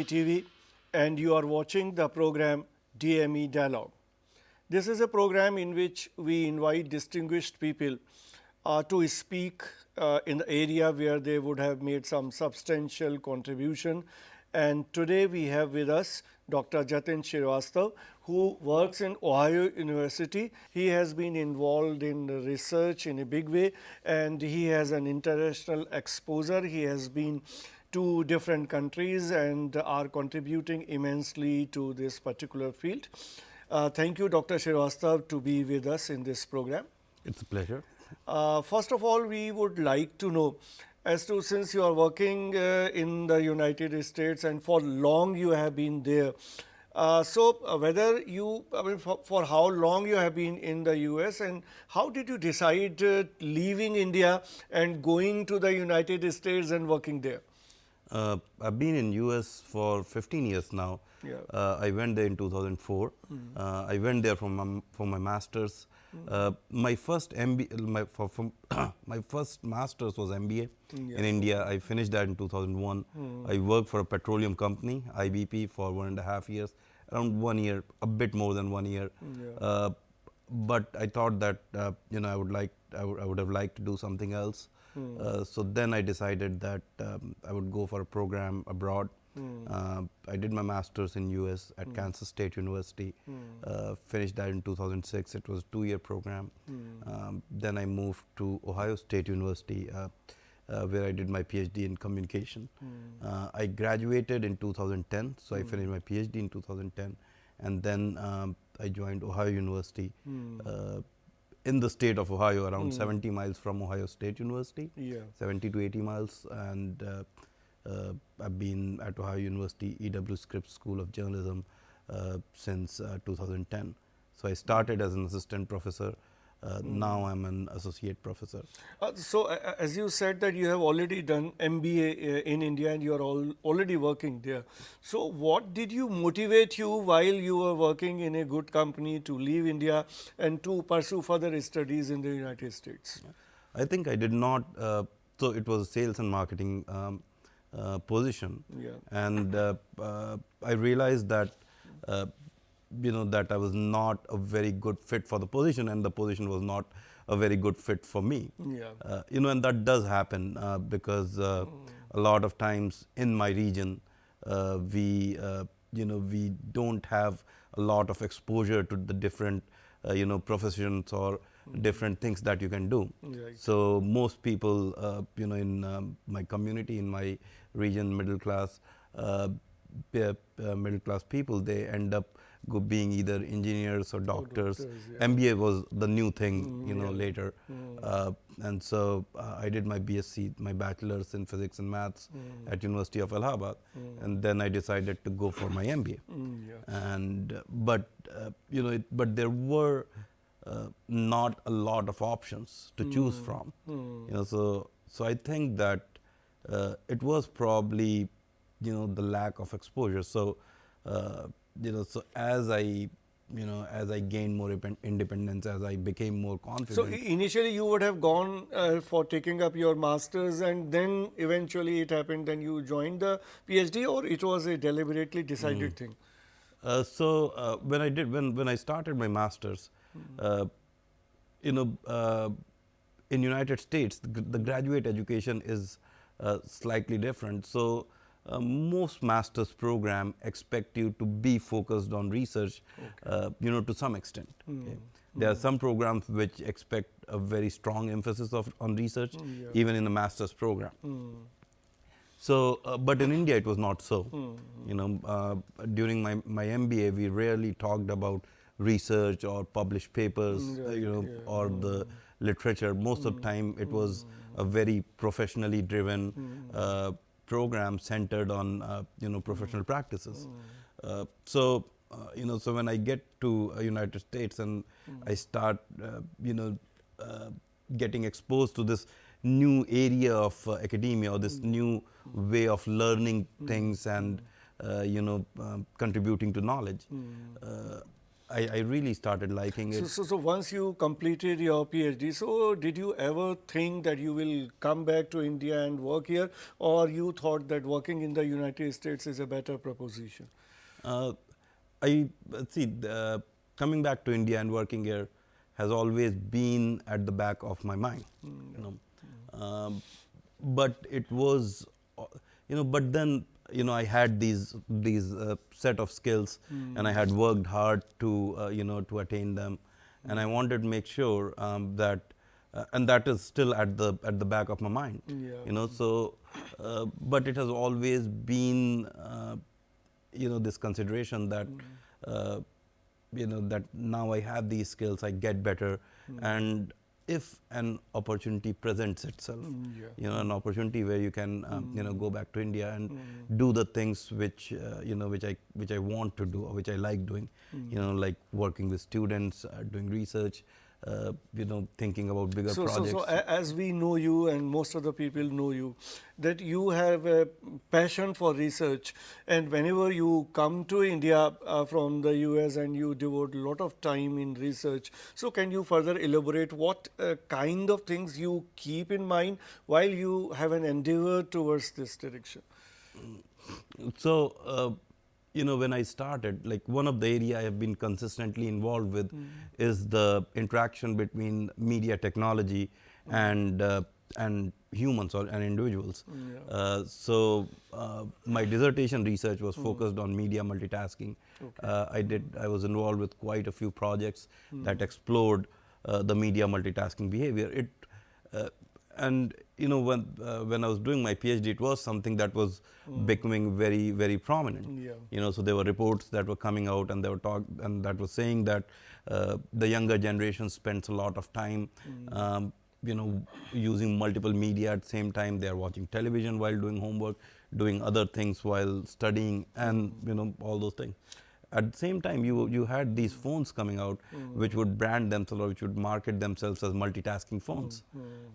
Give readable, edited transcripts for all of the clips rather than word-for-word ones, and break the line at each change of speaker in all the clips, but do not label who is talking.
TV and you are watching the program DME Dialogue. This is a program in which we invite distinguished people to speak in the area where they would have made some substantial contribution. And today we have with us Dr. Jatin Srivastava, who works in Ohio University. He has been involved in research in a big way and he has an international exposure. He has been to different countries and are contributing immensely to this particular field. Thank you, Dr. Srivastava, to be with us in this program.
It's a pleasure.
First of all, we would like to know as to, since you are working in the United States and for long you have been there, whether you, for how long you have been in the US and how did you decide leaving India and going to the United States and working there?
I've been in US for 15 years now.
Yeah.
I went there in 2004. I went there for my master's. My first my first master's was MBA in India. I finished that in 2001. I worked for a petroleum company, IBP, for 1.5 years, around 1 year, a bit more than 1 year. But I thought that I would have liked to do something else. So then I decided that I would go for a program abroad. I did my master's in US at Kansas State University, finished that in 2006. It was a 2-year program. Then I moved to Ohio State University where I did my PhD in communication. I graduated in 2010, so I finished my PhD in 2010, and then I joined Ohio University in the state of Ohio, around 70 miles from Ohio State University, 70 to 80 miles, and I've been at Ohio University E.W. Scripps School of Journalism since 2010. So I started as an assistant professor. Now I'm an associate professor.
As you said that you have already done MBA in India and you are already working there. So what did you motivate you while you were working in a good company to leave India and to pursue further studies in the United States?
I think I did not. So it was a sales and marketing position, and I realized that that I was not a very good fit for the position, and the position was not a very good fit for me. And that does happen because a lot of times in my region we don't have a lot of exposure to the different professions or different things that you can do. So most people in my community, in my region, middle class people, they end up being either engineers or doctors. MBA was the new thing later, and so I did my BSc, my bachelor's in physics and maths at University of Allahabad, and then I decided to go for my MBA. And but there were not a lot of options to choose from. So I think that it was probably the lack of exposure. So so as I gained more independence, as I became more confident.
So initially you would have gone for taking up your masters, and then eventually it happened, then you joined the PhD, or it was a deliberately decided thing?
When I started my masters, in United States, the graduate education is slightly different. So most master's program expect you to be focused on research, to some extent. There are some programs which expect a very strong emphasis on research, even in the master's program. So, but in India it was not so. During my MBA, we rarely talked about research or published papers, or the literature. Most of the time, it was a very professionally driven program centered on professional practices. So when I get to United States and I start getting exposed to this new area of academia, or this new way of learning things and contributing to knowledge, I really started liking it.
So once you completed your PhD, so did you ever think that you will come back to India and work here, or you thought that working in the United States is a better proposition?
Uh, I see coming back to India and working here has always been at the back of my mind. You know, but it was, but then I had these set of skills, and I had worked hard to to attain them, and I wanted to make sure that. And that is still at the back of my mind, So, but it has always been, this consideration that, that now I have these skills, I get better, and if an opportunity presents itself, an opportunity where you can, go back to India and do the things which, which I want to do or which I like doing, like working with students, doing research. Thinking about bigger projects.
So as we know you and most of the people know you, that you have a passion for research, and whenever you come to India from the US and you devote a lot of time in research, so can you further elaborate what kind of things you keep in mind while you have an endeavor towards this direction?
So, when I started, like one of the area I have been consistently involved with is the interaction between media technology and humans and individuals. So my dissertation research was focused on media multitasking. I was involved with quite a few projects that explored the media multitasking behavior. And when I was doing my PhD, it was something that was becoming very, very prominent. So there were reports that were coming out, and that was saying that the younger generation spends a lot of time, using multiple media at the same time. They are watching television while doing homework, doing other things while studying, and all those things. At the same time, you had these phones coming out, which would brand themselves or which would market themselves as multitasking phones.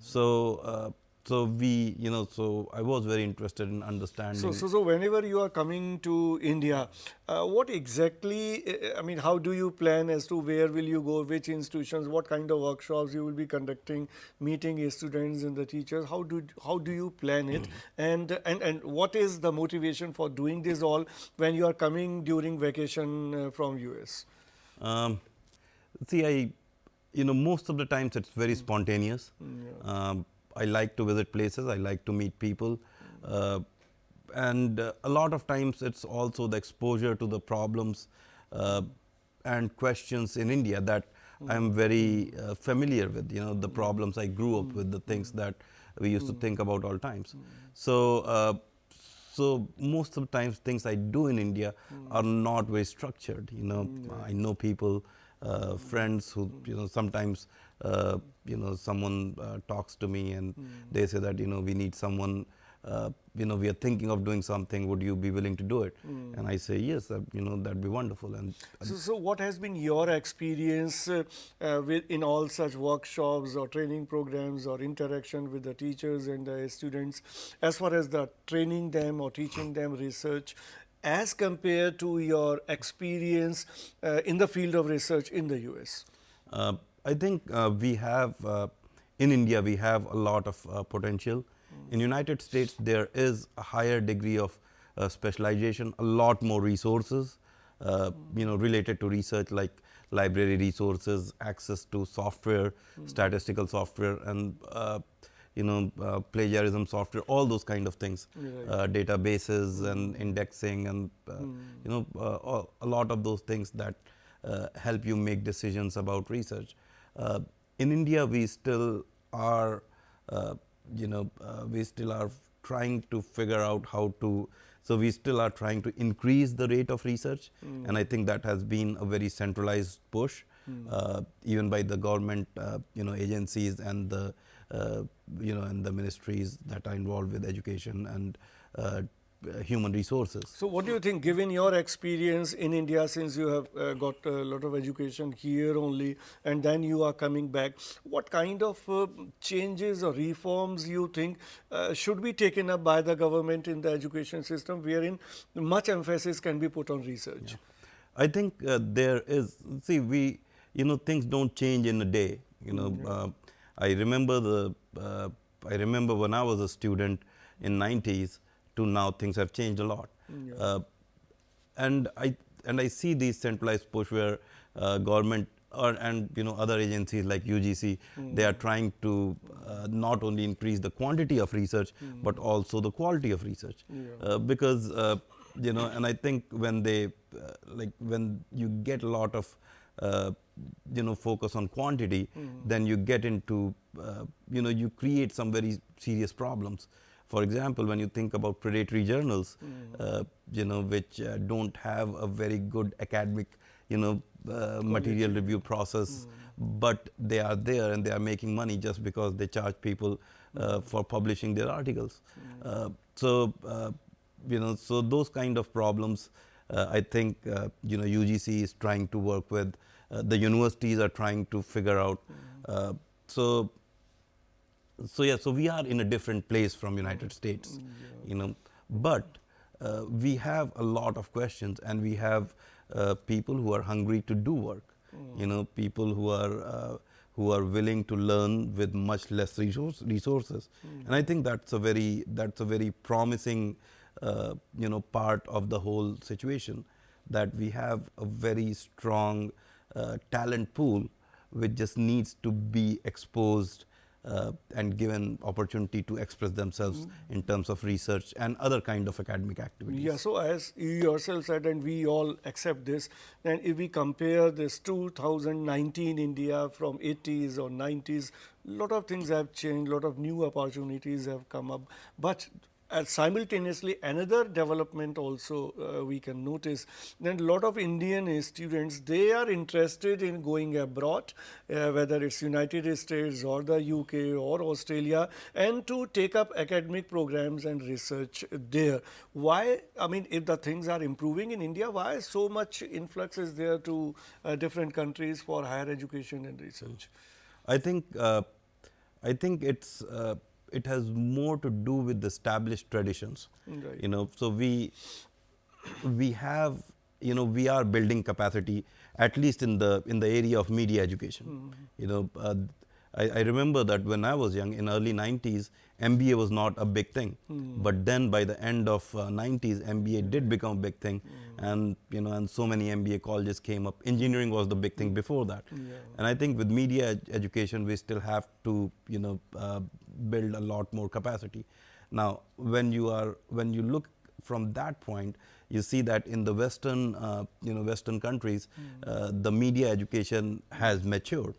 So, so I was very interested in understanding.
So whenever you are coming to India, what exactly, I mean, how do you plan as to where will you go, which institutions, what kind of workshops you will be conducting, meeting students and the teachers? How do you plan it, and what is the motivation for doing this all when you are coming during vacation from US?
See, most of the times it's very spontaneous. I like to visit places, I like to meet people, and a lot of times it's also the exposure to the problems and questions in India that I'm very familiar with, the problems I grew up with, the things that we used to think about all times. So, so most of the times things I do in India are not very structured, I know people, friends who, sometimes, someone talks to me and they say that, we need someone, we are thinking of doing something, would you be willing to do it? And I say, yes, that'd be wonderful. And
so what has been your experience in all such workshops or training programs or interaction with the teachers and the students as far as the training them or teaching them research, as compared to your experience in the field of research in the US?
I think we have, in India, we have a lot of potential. In United States, there is a higher degree of specialization, a lot more resources, related to research, like library resources, access to software, statistical software, and plagiarism software, all those kind of things, databases and indexing, and a lot of those things that help you make decisions about research. In India, we still are, we still are trying to figure out how to. So we still are trying to increase the rate of research, and I think that has been a very centralized push, even by the government, agencies and the and the ministries that are involved with education and human resources.
So what do you think, given your experience in India, since you have got a lot of education here only and then you are coming back, what kind of changes or reforms you think should be taken up by the government in the education system, wherein much emphasis can be put on research?
I think there is, see, things don't change in a day. I remember I remember when I was a student in 90s to now, things have changed a lot. And I see these centralized push where government and other agencies like UGC, they are trying to not only increase the quantity of research but also the quality of research, because and I think when they when you get a lot of focus on quantity, then you get into you create some very serious problems. For example, when you think about predatory journals, which don't have a very good academic, material review process, but they are there and they are making money just because they charge people for publishing their articles. So those kind of problems, I think, UGC is trying to work with. The universities are trying to figure out. So we are in a different place from United States, but we have a lot of questions, and we have people who are hungry to do work, people who are willing to learn with much less resources, and I think that's a very promising part of the whole situation, that we have a very strong talent pool which just needs to be exposed and given opportunity to express themselves in terms of research and other kind of academic activities.
Yeah, so as you yourself said, and we all accept this, then if we compare this 2019 India from 80s or 90s, a lot of things have changed, a lot of new opportunities have come up, but simultaneously another development also we can notice, that a lot of Indian students, they are interested in going abroad, whether it's United States or the UK or Australia, and to take up academic programs and research there. Why, I mean, if the things are improving in India, why so much influx is there to different countries for higher education and research?
I think it has more to do with the established traditions.
Right.
So we have, we are building capacity, at least in the area of media education. I remember that when I was young, in early 90s, MBA was not a big thing, but then by the end of 90s, MBA did become a big thing, and and so many MBA colleges came up. Engineering was the big thing before that, and I think with media education, we still have to build a lot more capacity. Now, when you look from that point, you see that in the Western countries, the media education has matured.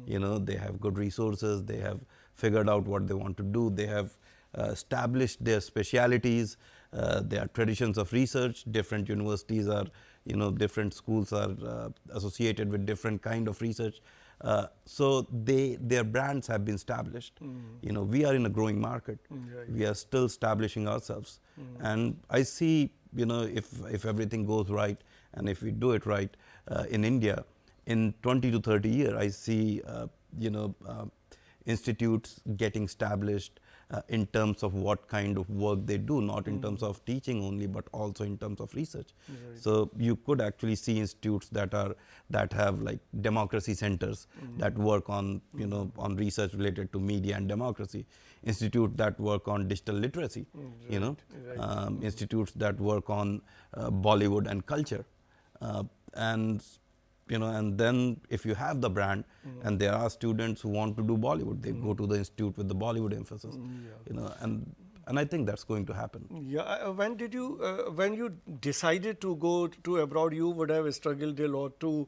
They have good resources, they have figured out what they want to do, they have established their specialities, there are traditions of research, different universities are, different schools are associated with different kind of research. So their brands have been established. We are in a growing market.
Right.
We are still establishing ourselves, and I see, if everything goes right and if we do it right in India, in 20 to 30 years, I see institutes getting established in terms of what kind of work they do, not in terms of teaching only, but also in terms of research.
Right.
So you could actually see institutes that have like democracy centers that work on on research related to media and democracy, institutes that work on digital literacy,
Right.
institutes that work on Bollywood and culture, and and then if you have the brand, and there are students who want to do Bollywood, they go to the institute with the Bollywood emphasis, and I think that's going to happen.
Yeah, when did you, when you decided to go to abroad, you would have struggled a lot to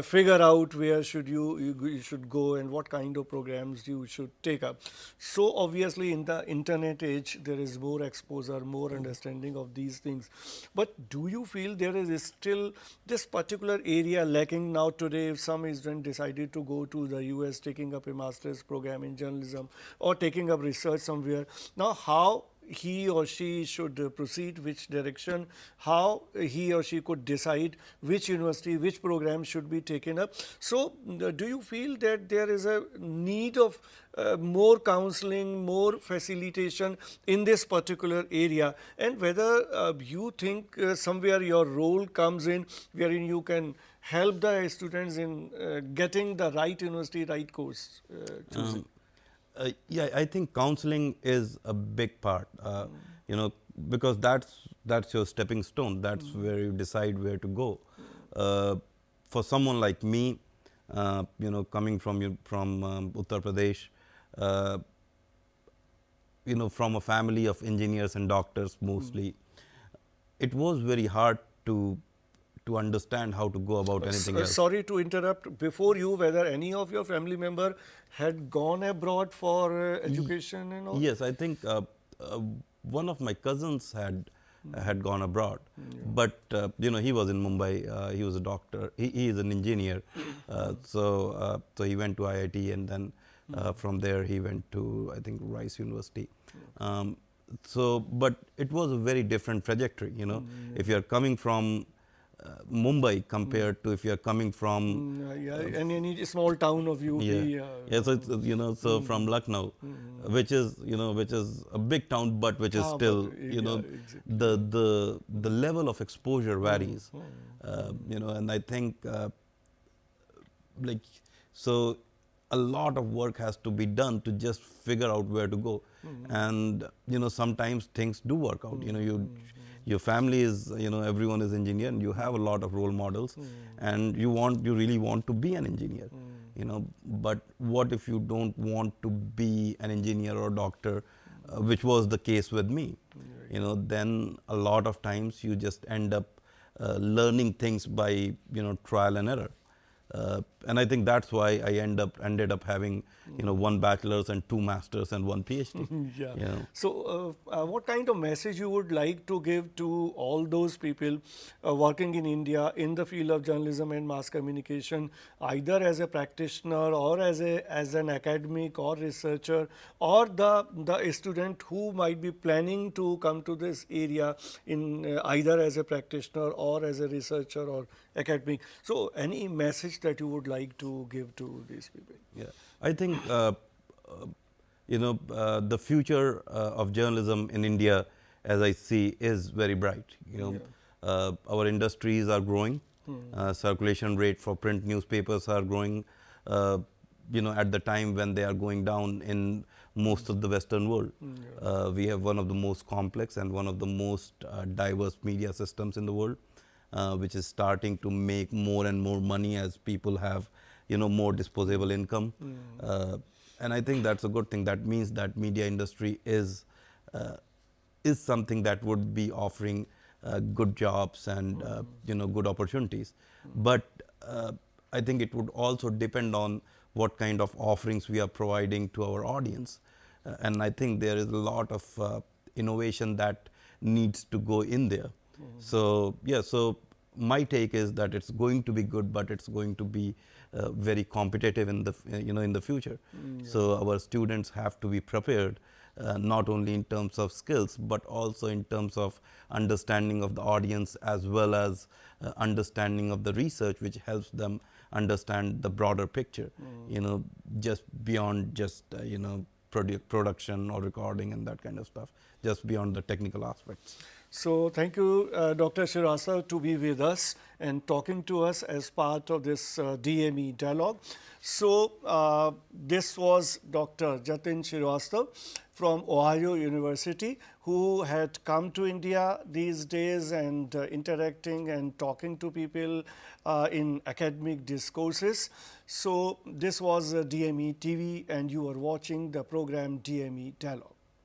figure out where should you should go and what kind of programs you should take up. So obviously in the internet age, there is more exposure, more understanding of these things. But do you feel there is still this particular area lacking now today? If some student decided to go to the US taking up a master's program in journalism or taking up research somewhere, now how he or she should proceed, which direction, how he or she could decide which university, which program should be taken up. So, do you feel that there is a need of more counseling, more facilitation in this particular area, and whether you think somewhere your role comes in wherein you can help the students in getting the right university, right course choosing?
Yeah, I think counseling is a big part, you know, because that's your stepping stone. That's where you decide where to go. For someone like me, you know, coming from Uttar Pradesh, you know, from a family of engineers and doctors mostly, it was very hard to understand how to go about anything else.
Sorry to interrupt. Before you, whether any of your family member had gone abroad for education and all?
Yes, I think one of my cousins had gone abroad, but you know, he was in Mumbai. He was a doctor. He is an engineer, so he went to IIT, and then from there he went to, I think, Rice University. But it was a very different trajectory. You know, if you are coming from Mumbai compared to if you are coming from
and any small town of UP.
So it's, you know, so from Lucknow, which is, you know, which is a big town, but which is still, you know, exactly. the level of exposure varies, you know, and I think like, so a lot of work has to be done to just figure out where to go, and you know, sometimes things do work out. You know, your family is, you know, everyone is engineer, and you have a lot of role models, and you really want to be an engineer, you know. But what if you don't want to be an engineer or doctor, which was the case with me, you know? Then a lot of times you just end up learning things by, you know, trial and error. And I think that's why I ended up having, you know, 1 bachelor's and 2 masters and 1 PhD.
Yeah.
You know?
So, what kind of message you would like to give to all those people working in India in the field of journalism and mass communication, either as a practitioner or as an academic or researcher, or the student who might be planning to come to this area in either as a practitioner or as a researcher or academic? So, any message that you would like to give to these people?
Yeah, I think you know, the future of journalism in India, as I see, is very bright. You know, our industries are growing. Circulation rate for print newspapers are growing. You know, at the time when they are going down in most of the Western world, we have one of the most complex and one of the most diverse media systems in the world, which is starting to make more and more money as people have, you know, more disposable income. And I think that's a good thing. That means that media industry is something that would be offering good jobs and you know, good opportunities. But I think it would also depend on what kind of offerings we are providing to our audience. And I think there is a lot of innovation that needs to go in there. So yeah, so my take is that it's going to be good, but it's going to be very competitive in the, you know, in the future. So our students have to be prepared, not only in terms of skills, but also in terms of understanding of the audience, as well as understanding of the research, which helps them understand the broader picture, you know, just beyond just you know, production or recording and that kind of stuff, just beyond the technical aspects.
So, thank you, Dr. Srivastava, to be with us and talking to us as part of this DME dialogue. So, this was Dr. Jatin Srivastava from Ohio University, who had come to India these days and interacting and talking to people in academic discourses. So, this was DME TV, and you are watching the program DME Dialogue.